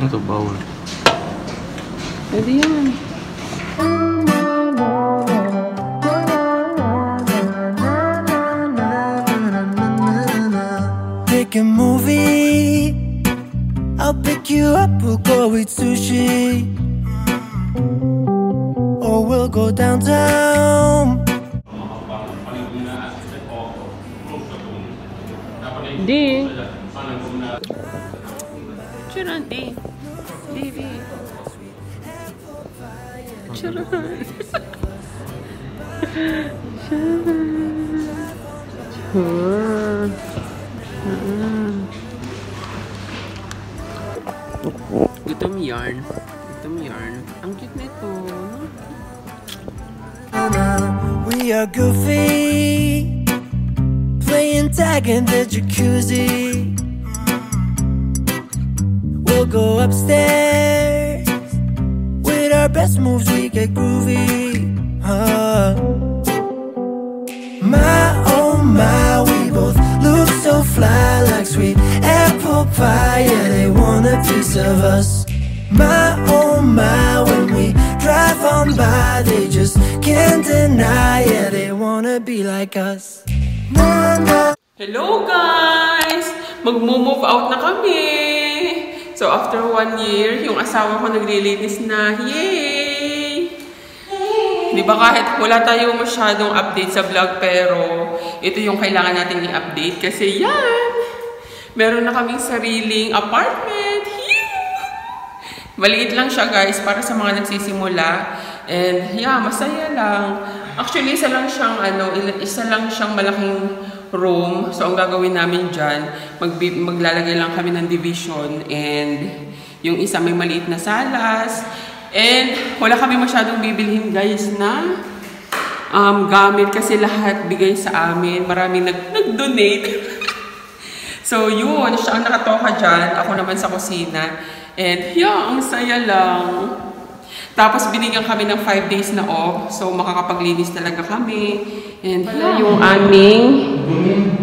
Ito, bawal. Pwede yan. Pick a movie, I'll pick you up, we'll go eat sushi, or we'll go downtown. Di. Charan, di. Di. Charan. Charan. Gutom yarn. Ang cute nito. We are goofy, playing tag in the jacuzzi. We'll go upstairs, with our best moves we get groovy. My oh my, we both look so fly, like sweet apple pie. Yeah, they want a piece of us. My oh my, when we drive on by, they just can't deny. Yeah, they wanna be like us. Hello guys! Mag-move out na kami! So after 1 year, yung asawa ko naglilinis na. Yay! Di ba kahit wala tayo masyadong update sa vlog, pero ito yung kailangan natin i-update kasi yan! Meron na kaming sariling apartment. Maliit lang siya guys para sa mga nagsisimula. And yeah, masaya lang. Actually, isa lang siyang malaking room. So ang gagawin namin dyan, maglalagay lang kami ng division. And yung isa may maliit na salas. And wala kami masyadong bibilhin guys na gamit kasi lahat bigay sa amin. Maraming nag-donate. So yun, siya ang nakatoka dyan. Ako naman sa kusina. And yeah, ang saya lang. Tapos binigyan kami ng 5 days na off. So makakapaglinis talaga kami. And yeah, yung aming...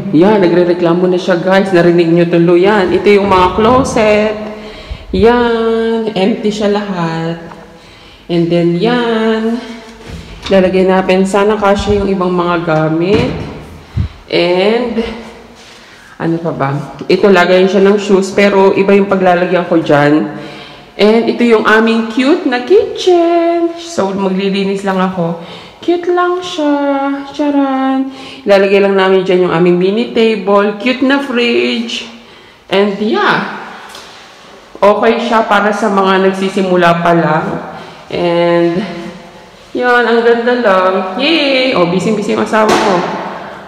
Yeah, nagre-reklamo na siya guys. Narinig nyo tuloy yan. Ito yung mga closet. Yan. Empty siya lahat. And then yan. Lalagay natin. Sana kasya yung ibang mga gamit. And... ano pa ba? Ito, lagayin siya ng shoes, pero iba yung paglalagyan ko dyan. And ito yung aming cute na kitchen. So, maglilinis lang ako. Cute lang siya. Charan. Ilalagay lang namin dyan yung aming mini table. Cute na fridge. And yeah. Okay siya para sa mga nagsisimula pa lang. And yan, ang ganda lang. Yay! Oh, busy-busy yung asawa ko.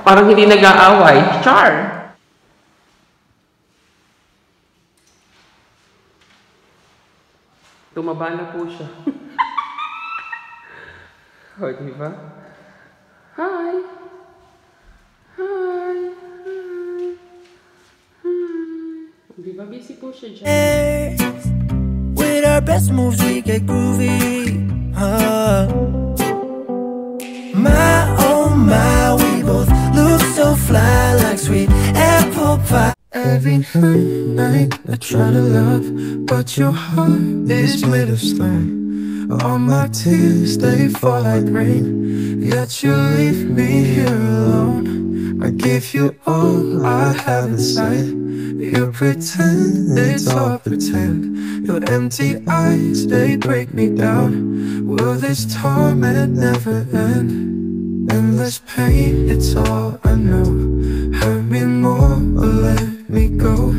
Parang hindi nag-aaway. Char! Tumaba na po siya. O, diba? Hi! Hi! Diba, busy po siya dyan. With our best moves we get groovy. My oh my, we both look so fly, like sweet apple pie. Every night I try to love, but your heart is made of stone. All my tears, they fall like rain, yet you leave me here alone. I give you all I have inside. You pretend it's all pretend. Your empty eyes, they break me down. Will this torment never end? Endless pain, it's all I know. Hurt me more or let me go.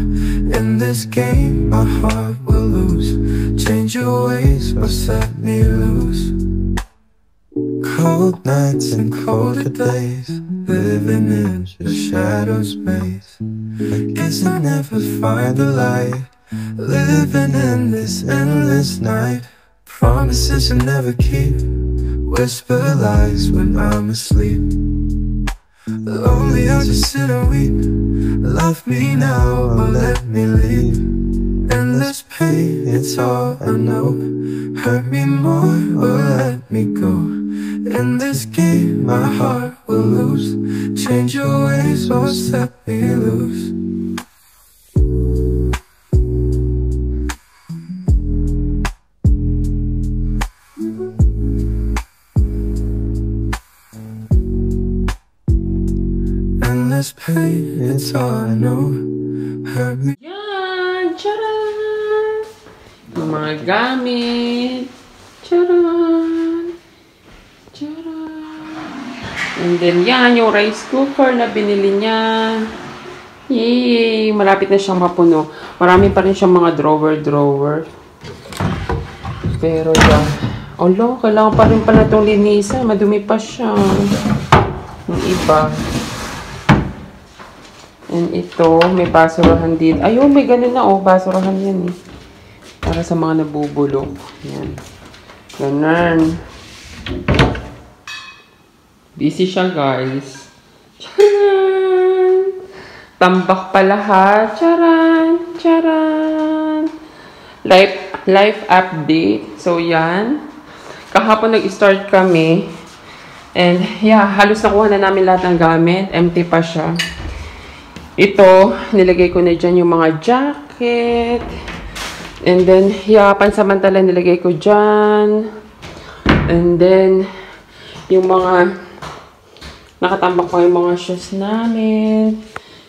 In this game, my heart will lose. Change your ways or set me loose. Cold nights and colder days, living in the shadows maze. I guess I never find the light, living in this endless night. Promises you never keep, whisper lies when I'm asleep. Lonely, I just sit and weep. Love me now or let me leave. Endless pain, it's all I know. Hurt me more or let me go. In this game, my heart will lose. Change your ways or set me loose. Endless pain, it's all I know. Hurt me. Yan! Charan! Yung mga gamit. Charan! Charan! And then yan, yung rice cooker na binili niya. Yay! Malapit na siyang mapuno. Marami pa rin siyang mga drawer. Pero yan. Olo, kailangan pa rin pala itong linisan. Madumi pa siya. Yung iba. And ito, may basurahan din. Ayun, may ganun na oh. Basurahan yan eh. Para sa mga nabubulok. Yan. Ganun. Busy siya, guys. Charan! Tambak pa lahat. Charan! Charan! Life update. So, yan. Kahapon nag-start kami. And, yeah, halos nakuha na namin lahat ng gamit. Empty pa siya. Ito, nilagay ko na dyan yung mga jacket. And then, yeah, pansamantala nilagay ko dyan. And then, yung mga nakatambak pa yung mga shoes namin.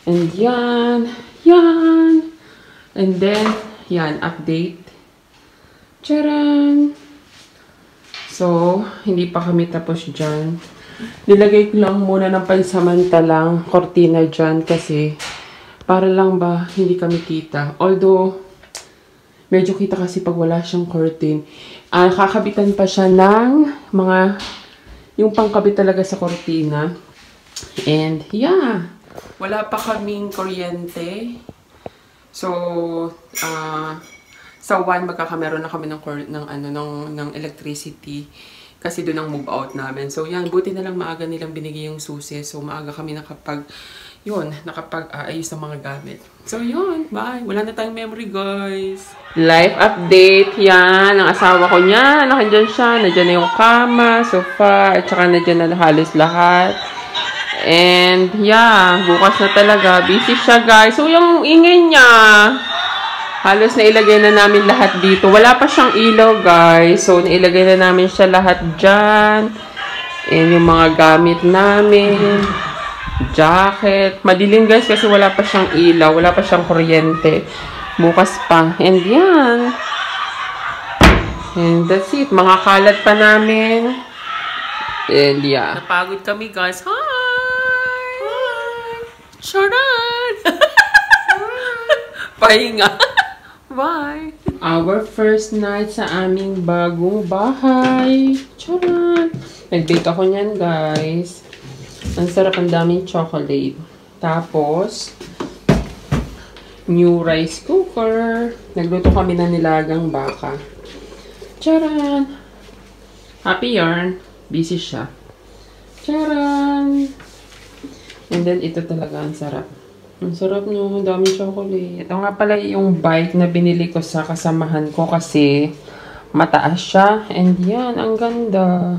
And yan. Yan. And then, yan, update. Charan! So, hindi pa kami tapos dyan. Nilagay ko lang muna ng pansamantalang kortina dyan kasi para lang ba hindi kami kita. Although, medyo kita kasi pag wala siyang curtain. Kakabitan pa siya ng mga, yung pangkabit talaga sa kortina. And, yeah. Wala pa kaming kuryente. So, sa 1 magkakameron na kami ng electricity. Kasi doon ang move out namin. So, yan. Buti na lang maaga nilang binigay yung susi. So, maaga kami nakapag-ayos ng mga gamit. So, yun. Bye. Wala na tayong memory, guys. Life update. Yan. Ang asawa ko niya. Nakandyan siya. Nandiyan na yung kama, sofa, at saka nandiyan na halos lahat. And, yeah. Bukas na talaga. Busy siya, guys. So, yung ingay niya. Halos nailagay na namin lahat dito. Wala pa siyang ilaw, guys. So, nailagay na namin siya lahat dyan. And yung mga gamit namin. Jacket. Madilim, guys, kasi wala pa siyang ilaw. Wala pa siyang kuryente. Bukas pa. And yan. And that's it. Mga kalat pa namin. And yeah. Napagod kami, guys. Hi! Hi! Charan! Pahinga. Bye! Our first night sa aming bagong bahay. Charan! Nag-bake ako niyan, guys. Ang sarap, ang daming chocolate. Tapos, new rice cooker. Nagluto kami ng nilagang baka. Charan! Happy yarn. Busy siya. Charan! And then, ito talaga ang sarap. Ang sarap no, daming chocolate. Ito nga pala yung bike na binili ko sa kasamahan ko kasi mataas siya. And yan, ang ganda.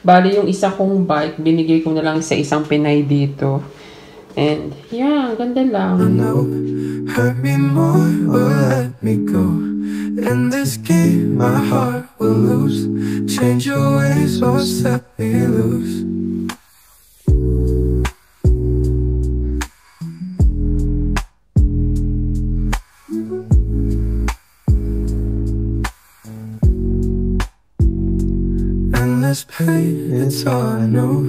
Bali yung isa kong bike, binigay ko na lang sa isang Pinay dito. And yeah, ang ganda lang. I know, hurt me more or let me go. In this game, my heart will lose. Change your ways or set me loose. Endless pain, it's all I know.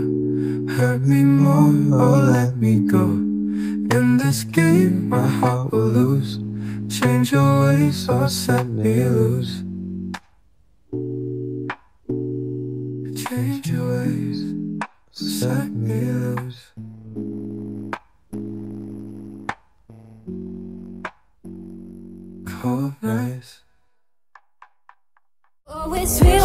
Hurt me more or let me go. In this game, my heart will lose. Change your ways or set me loose. Change your ways or set me loose. Cold nights. Oh, it's real.